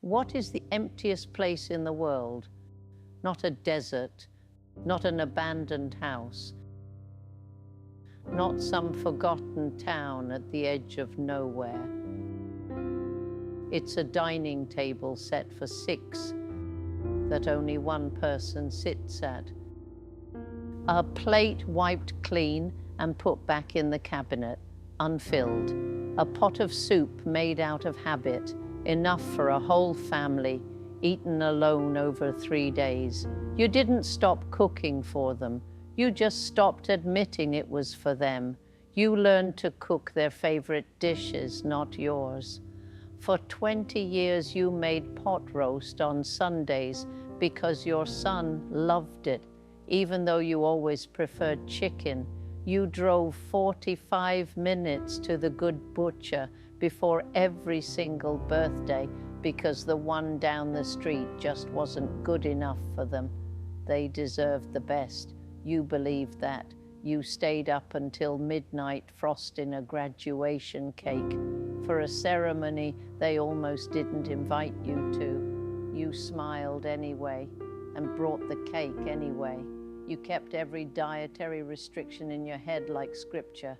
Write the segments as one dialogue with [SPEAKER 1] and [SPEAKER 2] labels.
[SPEAKER 1] What is the emptiest place in the world? Not a desert, not an abandoned house, not some forgotten town at the edge of nowhere. It's a dining table set for 6 that only one person sits at. A plate wiped clean and put back in the cabinet, unfilled. A pot of soup made out of habit, enough for a whole family, eaten alone over 3 days. You didn't stop cooking for them. You just stopped admitting it was for them. You learned to cook their favorite dishes, not yours. For 20 years you made pot roast on Sundays because your son loved it, even though you always preferred chicken. You drove 45 minutes to the good butcher before every single birthday because the one down the street just wasn't good enough for them. They deserved the best. You believed that. You stayed up until midnight frosting a graduation cake for a ceremony they almost didn't invite you to. You smiled anyway and brought the cake anyway. You kept every dietary restriction in your head like scripture.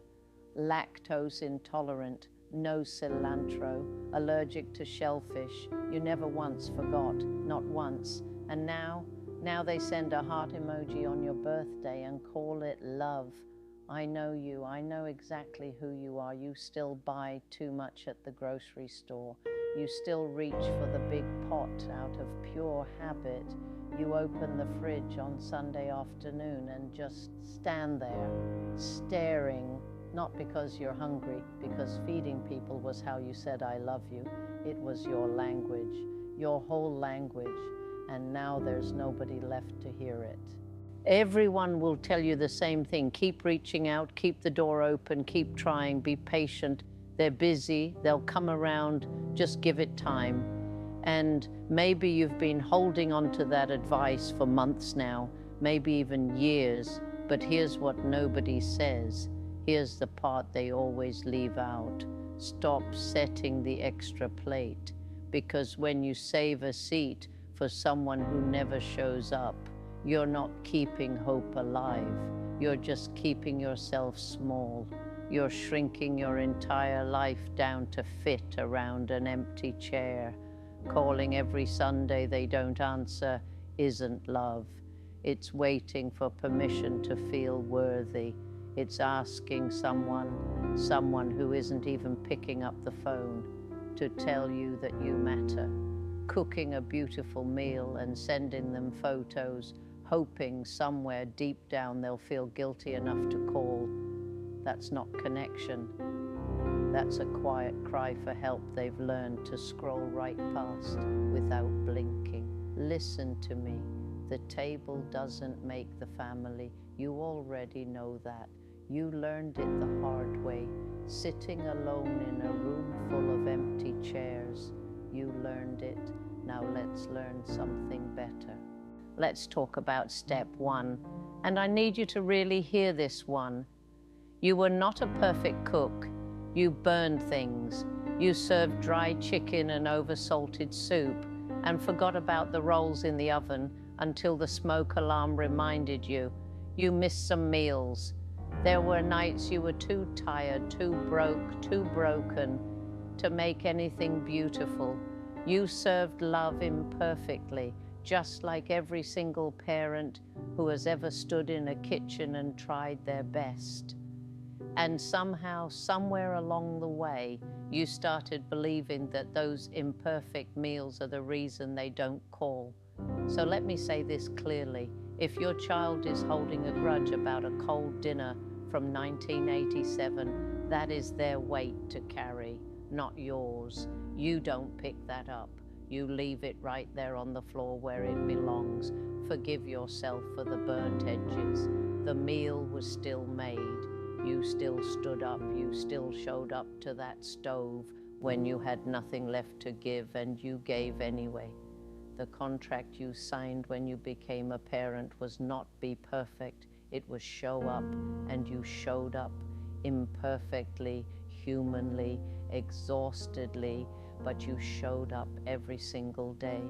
[SPEAKER 1] Lactose intolerant, no cilantro, allergic to shellfish. You never once forgot, not once. And now they send a heart emoji on your birthday and call it love. I know you, I know exactly who you are. You still buy too much at the grocery store. You still reach for the big pot out of pure habit. You open the fridge on Sunday afternoon and just stand there, staring, not because you're hungry, because feeding people was how you said I love you. It was your language, your whole language, and now there's nobody left to hear it. Everyone will tell you the same thing. Keep reaching out, keep the door open, keep trying, be patient. They're busy, they'll come around, just give it time. And maybe you've been holding on to that advice for months now, maybe even years, but here's what nobody says. Here's the part they always leave out. Stop setting the extra plate, because when you save a seat for someone who never shows up, you're not keeping hope alive. You're just keeping yourself small. You're shrinking your entire life down to fit around an empty chair. Calling every Sunday they don't answer isn't love. It's waiting for permission to feel worthy. It's asking someone who isn't even picking up the phone, to tell you that you matter. Cooking a beautiful meal and sending them photos, hoping somewhere deep down they'll feel guilty enough to call. That's not connection. That's a quiet cry for help they've learned to scroll right past without blinking. Listen to me. The table doesn't make the family. You already know that. You learned it the hard way, sitting alone in a room full of empty chairs. You learned it. Now let's learn something better. Let's talk about step 1. And I need you to really hear this one. You were not a perfect cook. You burned things. You served dry chicken and over-salted soup and forgot about the rolls in the oven until the smoke alarm reminded you. You missed some meals. There were nights you were too tired, too broke, too broken to make anything beautiful. You served love imperfectly, just like every single parent who has ever stood in a kitchen and tried their best. And somehow, somewhere along the way, you started believing that those imperfect meals are the reason they don't call. So let me say this clearly. If your child is holding a grudge about a cold dinner from 1987, that is their weight to carry, not yours. You don't pick that up. You leave it right there on the floor where it belongs. Forgive yourself for the burnt edges. The meal was still made. You still stood up, you still showed up to that stove when you had nothing left to give, and you gave anyway. The contract you signed when you became a parent was not be perfect, it was show up, and you showed up imperfectly, humanly, exhaustedly, but you showed up every single day.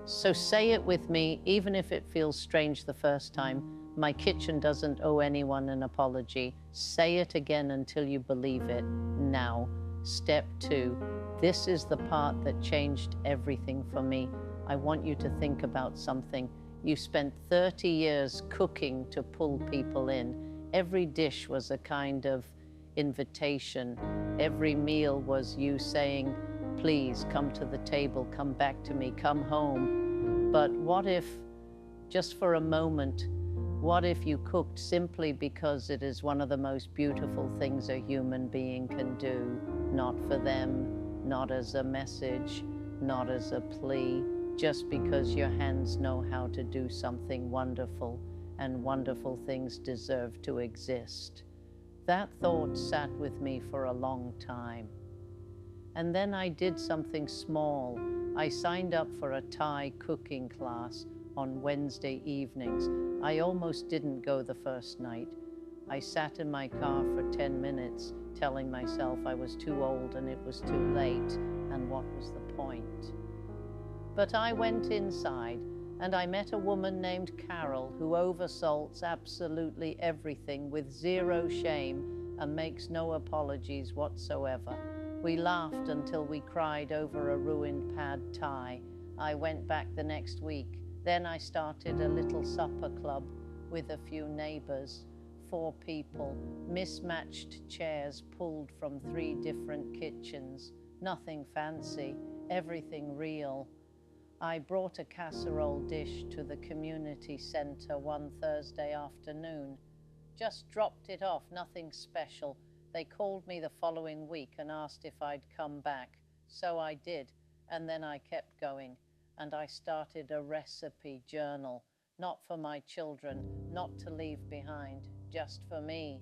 [SPEAKER 1] So say it with me, even if it feels strange the first time. My kitchen doesn't owe anyone an apology. Say it again until you believe it. Now, step 2. This is the part that changed everything for me. I want you to think about something. You spent 30 years cooking to pull people in. Every dish was a kind of invitation. Every meal was you saying, please come to the table, come back to me, come home. But what if, just for a moment, what if you cooked simply because it is one of the most beautiful things a human being can do? Not for them, not as a message, not as a plea, just because your hands know how to do something wonderful, and wonderful things deserve to exist. That thought sat with me for a long time. And then I did something small. I signed up for a Thai cooking class on Wednesday evenings. I almost didn't go the first night. I sat in my car for 10 minutes, telling myself I was too old and it was too late, and what was the point? But I went inside and I met a woman named Carol who oversalts absolutely everything with zero shame and makes no apologies whatsoever. We laughed until we cried over a ruined pad Thai. I went back the next week. Then I started a little supper club with a few neighbors, 4 people, mismatched chairs pulled from 3 different kitchens. Nothing fancy, everything real. I brought a casserole dish to the community center one Thursday afternoon. Just dropped it off, nothing special. They called me the following week and asked if I'd come back. So I did, and then I kept going. And I started a recipe journal, not for my children, not to leave behind, just for me.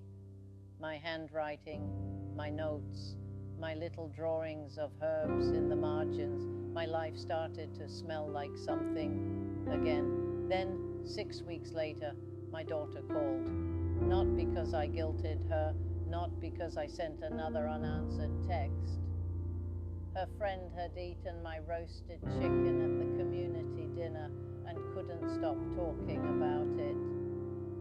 [SPEAKER 1] My handwriting, my notes, my little drawings of herbs in the margins. My life started to smell like something again. Then, 6 weeks later, my daughter called. Not because I guilted her, not because I sent another unanswered text. Her friend had eaten my roasted chicken at the community dinner and couldn't stop talking about it.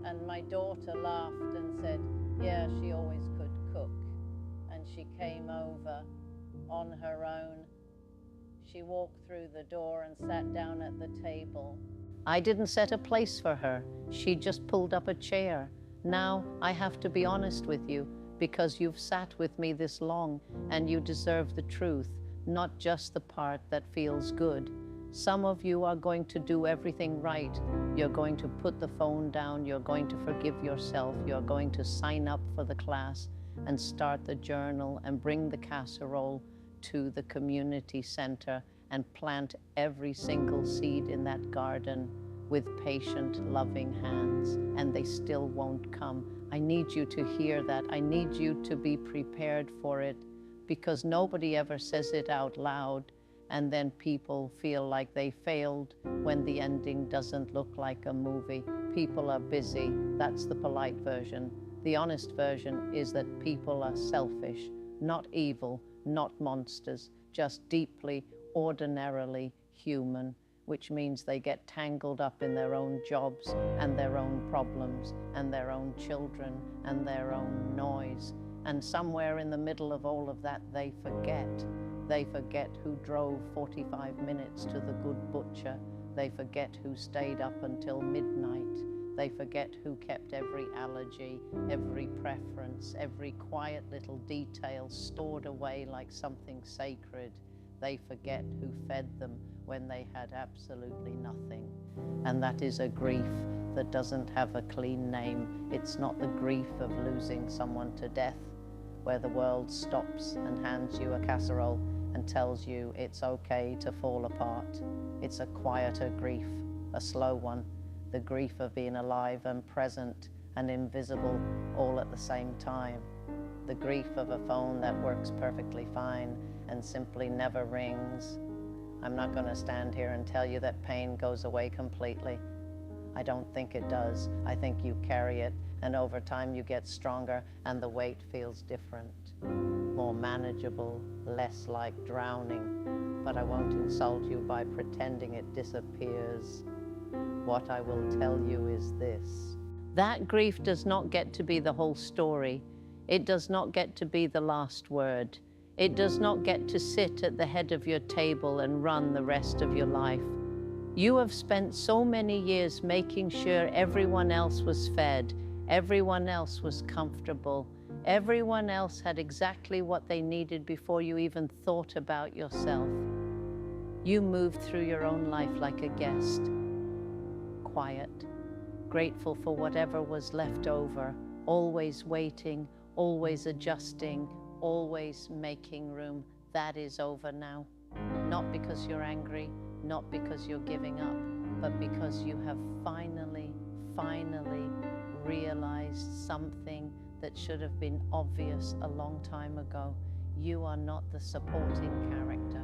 [SPEAKER 1] And my daughter laughed and said, yeah, she always could cook. And she came over on her own. She walked through the door and sat down at the table. I didn't set a place for her. She just pulled up a chair. Now I have to be honest with you, because you've sat with me this long and you deserve the truth, not just the part that feels good. Some of you are going to do everything right. You're going to put the phone down. You're going to forgive yourself. You're going to sign up for the class and start the journal and bring the casserole to the community center and plant every single seed in that garden with patient, loving hands, and they still won't come. I need you to hear that. I need you to be prepared for it, because nobody ever says it out loud, and then people feel like they failed when the ending doesn't look like a movie. People are busy. That's the polite version. The honest version is that people are selfish, not evil, not monsters, just deeply, ordinarily human, which means they get tangled up in their own jobs and their own problems and their own children and their own noise. And somewhere in the middle of all of that, they forget. They forget who drove 45 minutes to the good butcher. They forget who stayed up until midnight. They forget who kept every allergy, every preference, every quiet little detail stored away like something sacred. They forget who fed them when they had absolutely nothing. And that is a grief that doesn't have a clean name. It's not the grief of losing someone to death, where the world stops and hands you a casserole and tells you it's okay to fall apart. It's a quieter grief, a slow one, the grief of being alive and present and invisible all at the same time. The grief of a phone that works perfectly fine and simply never rings. I'm not going to stand here and tell you that pain goes away completely. I don't think it does. I think you carry it, and over time you get stronger and the weight feels different. more manageable, less like drowning, but I won't insult you by pretending it disappears. What I will tell you is this. That grief does not get to be the whole story. It does not get to be the last word. It does not get to sit at the head of your table and run the rest of your life. You have spent so many years making sure everyone else was fed, everyone else was comfortable, everyone else had exactly what they needed before you even thought about yourself. You moved through your own life like a guest, quiet, grateful for whatever was left over, always waiting, always adjusting, always making room. That is over now. Not because you're angry, not because you're giving up, but because you have finally realized something that should have been obvious a long time ago. You are not the supporting character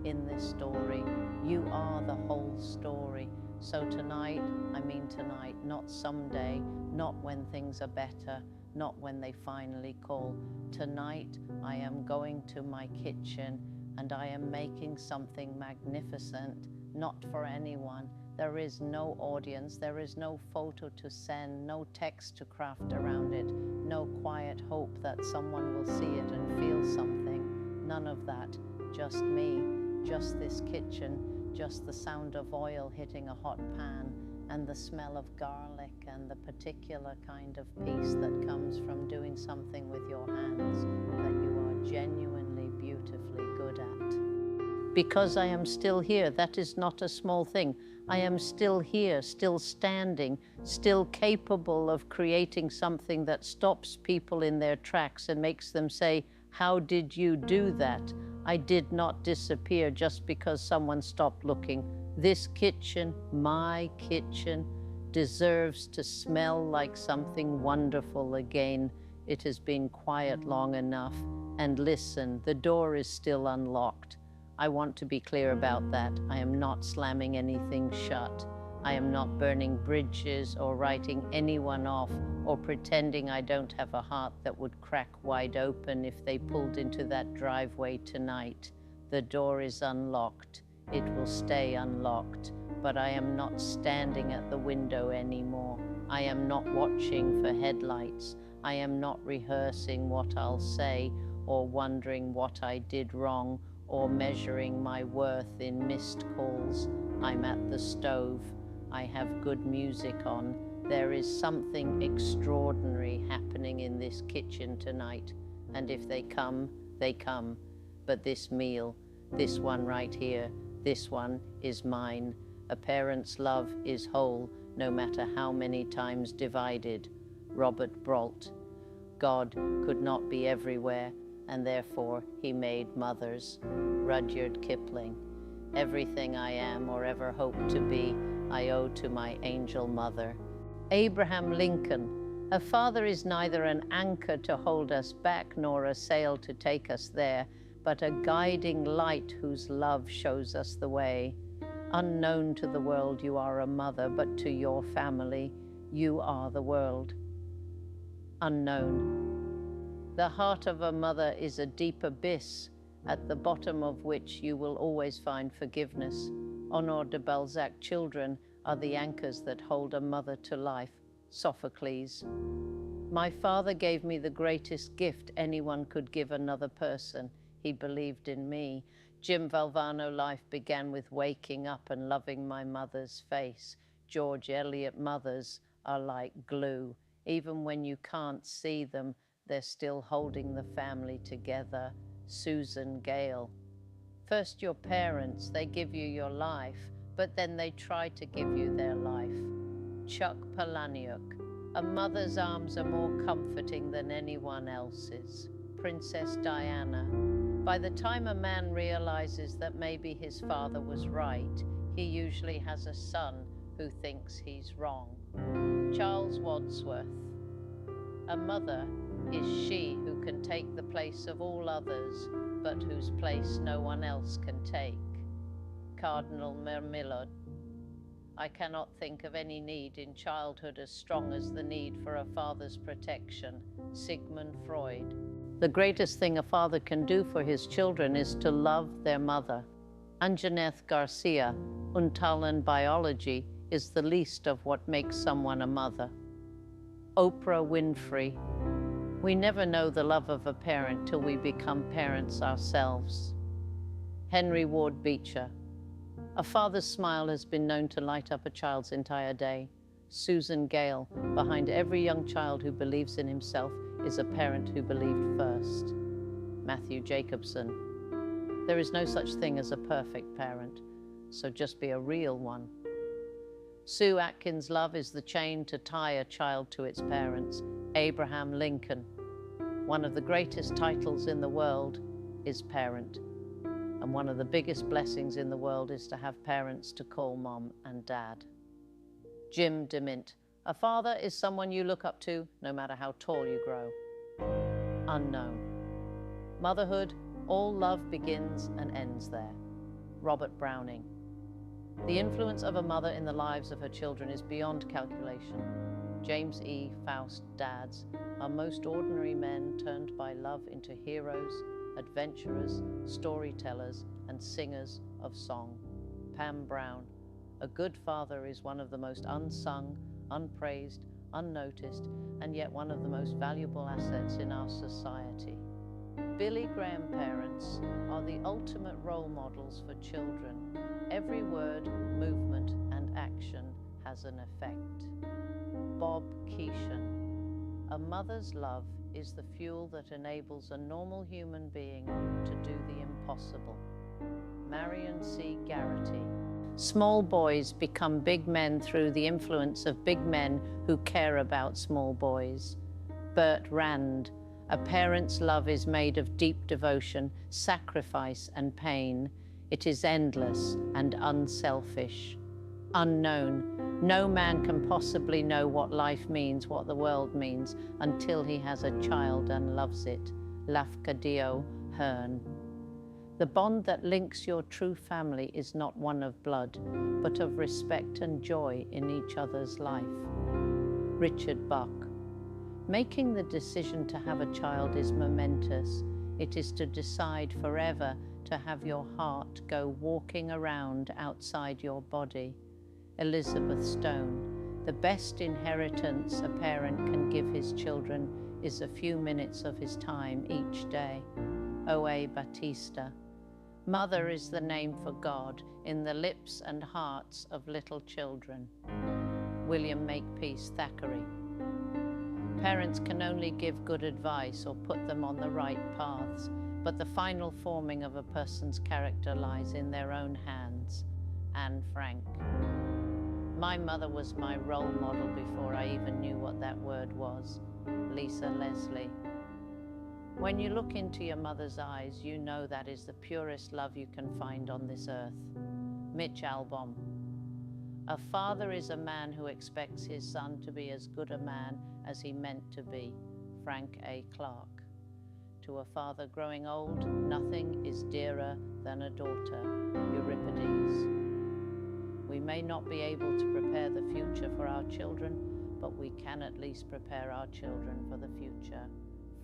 [SPEAKER 1] in this story. You are the whole story. So tonight, I mean tonight, not someday, not when things are better, not when they finally call. Tonight, I am going to my kitchen and I am making something magnificent, not for anyone. There is no audience, there is no photo to send, no text to craft around it, no quiet hope that someone will see it and feel something. None of that, just me, just this kitchen, just the sound of oil hitting a hot pan and the smell of garlic and the particular kind of peace that comes from doing something with your hands that you are genuinely, beautifully good at. Because I am still here, that is not a small thing. I am still here, still standing, still capable of creating something that stops people in their tracks and makes them say, "How did you do that?" I did not disappear just because someone stopped looking. This kitchen, my kitchen, deserves to smell like something wonderful again. It has been quiet long enough. And listen, the door is still unlocked. I want to be clear about that. I am not slamming anything shut. I am not burning bridges or writing anyone off or pretending I don't have a heart that would crack wide open if they pulled into that driveway tonight. The door is unlocked. It will stay unlocked, but I am not standing at the window anymore. I am not watching for headlights. I am not rehearsing what I'll say or wondering what I did wrong or measuring my worth in missed calls. I'm at the stove. I have good music on. There is something extraordinary happening in this kitchen tonight. And if they come, they come. But this meal, this one right here, this one is mine. A parent's love is whole, no matter how many times divided. Robert Brault. God could not be everywhere, and therefore he made mothers. Rudyard Kipling. Everything I am or ever hope to be, I owe to my angel mother. Abraham Lincoln. A father is neither an anchor to hold us back nor a sail to take us there, but a guiding light whose love shows us the way. Unknown to the world, you are a mother, but to your family, you are the world. Unknown. The heart of a mother is a deep abyss, at the bottom of which you will always find forgiveness. Honor de Balzac. Children are the anchors that hold a mother to life. Sophocles. My father gave me the greatest gift anyone could give another person. He believed in me. Jim Valvano. Life began with waking up and loving my mother's face. George Eliot. Mothers are like glue. Even when you can't see them, they're still holding the family together. Susan Gale. First your parents, they give you your life, but then they try to give you their life. Chuck Palahniuk. A mother's arms are more comforting than anyone else's. Princess Diana. By the time a man realizes that maybe his father was right, he usually has a son who thinks he's wrong. Charles Wadsworth. A mother is she who can take the place of all others, but whose place no one else can take. Cardinal Mermillod. I cannot think of any need in childhood as strong as the need for a father's protection. Sigmund Freud. The greatest thing a father can do for his children is to love their mother. Anjaneth Garcia, Untalan Biology, is the least of what makes someone a mother. Oprah Winfrey, we never know the love of a parent till we become parents ourselves. Henry Ward Beecher, a father's smile has been known to light up a child's entire day. Susan Gale, behind every young child who believes in himself is a parent who believed first. Matthew Jacobson, there is no such thing as a perfect parent, so just be a real one. Sue Atkins' love is the chain to tie a child to its parents. Abraham Lincoln, one of the greatest titles in the world is parent. And one of the biggest blessings in the world is to have parents to call mom and dad. Jim DeMint, a father is someone you look up to no matter how tall you grow. Unknown. Motherhood, all love begins and ends there. Robert Browning. The influence of a mother in the lives of her children is beyond calculation. James E. Faust dads are most ordinary men turned by love into heroes, adventurers, storytellers, and singers of song. Pam Brown. A good father is one of the most unsung, unpraised, unnoticed, and yet one of the most valuable assets in our society. Billy Graham parents are the ultimate role models for children. Every word, movement, and action has an effect. Bob Keeshan. A mother's love is the fuel that enables a normal human being to do the impossible. Marion C. Garrity. Small boys become big men through the influence of big men who care about small boys. Bert Rand. A parent's love is made of deep devotion, sacrifice, and pain. It is endless and unselfish. Unknown. No man can possibly know what life means, what the world means, until he has a child and loves it. Lafcadio Hearn. The bond that links your true family is not one of blood, but of respect and joy in each other's life. Richard Buck. Making the decision to have a child is momentous. It is to decide forever to have your heart go walking around outside your body. Elizabeth Stone. The best inheritance a parent can give his children is a few minutes of his time each day. O.A. Batista. Mother is the name for God in the lips and hearts of little children. William Makepeace Thackeray. Parents can only give good advice or put them on the right paths, but the final forming of a person's character lies in their own hands. Anne Frank. My mother was my role model before I even knew what that word was. Lisa Leslie. When you look into your mother's eyes, you know that is the purest love you can find on this earth. Mitch Albom. A father is a man who expects his son to be as good a man as he meant to be. Frank A. Clark. To a father growing old, nothing is dearer than a daughter. Euripides. We may not be able to prepare the future for our children, but we can at least prepare our children for the future.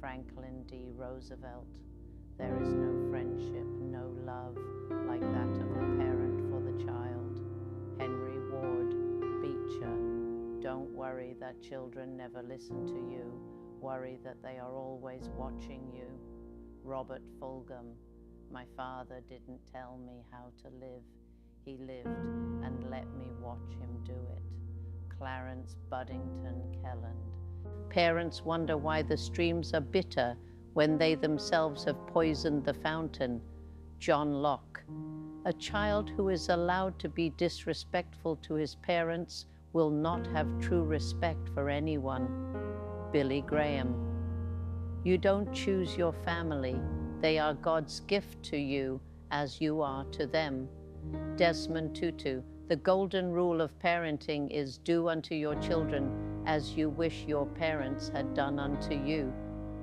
[SPEAKER 1] Franklin D. Roosevelt. There is no friendship, no love like that of the parent for the child. Henry Ward Beecher. Don't worry that children never listen to you. Worry that they are always watching you. Robert Fulghum. My father didn't tell me how to live. He lived and let me watch him do it. Clarence Buddington Kelland. Parents wonder why the streams are bitter when they themselves have poisoned the fountain. John Locke. A child who is allowed to be disrespectful to his parents will not have true respect for anyone. Billy Graham. You don't choose your family. They are God's gift to you as you are to them. Desmond Tutu. The golden rule of parenting is do unto your children as you wish your parents had done unto you.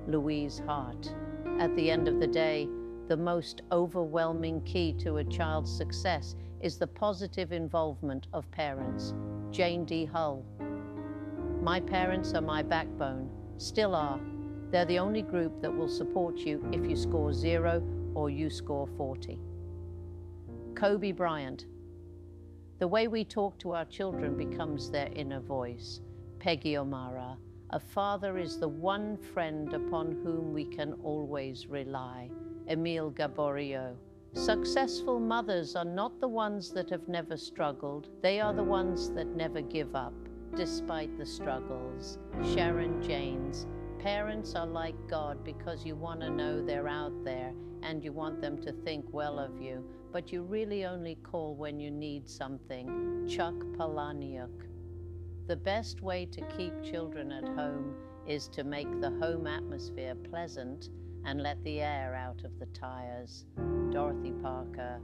[SPEAKER 1] Louise Hart. At the end of the day, the most overwhelming key to a child's success is the positive involvement of parents. Jane D. Hull. My parents are my backbone, still are. They're the only group that will support you if you score 0 or you score 40. Kobe Bryant. The way we talk to our children becomes their inner voice. Peggy O'Mara. A father is the one friend upon whom we can always rely. Emile Gaboriau. Successful mothers are not the ones that have never struggled. They are the ones that never give up, despite the struggles. Sharon Janes. Parents are like God because you want to know they're out there and you want them to think well of you, but you really only call when you need something. Chuck Palahniuk. The best way to keep children at home is to make the home atmosphere pleasant and let the air out of the tires. Dorothy Parker.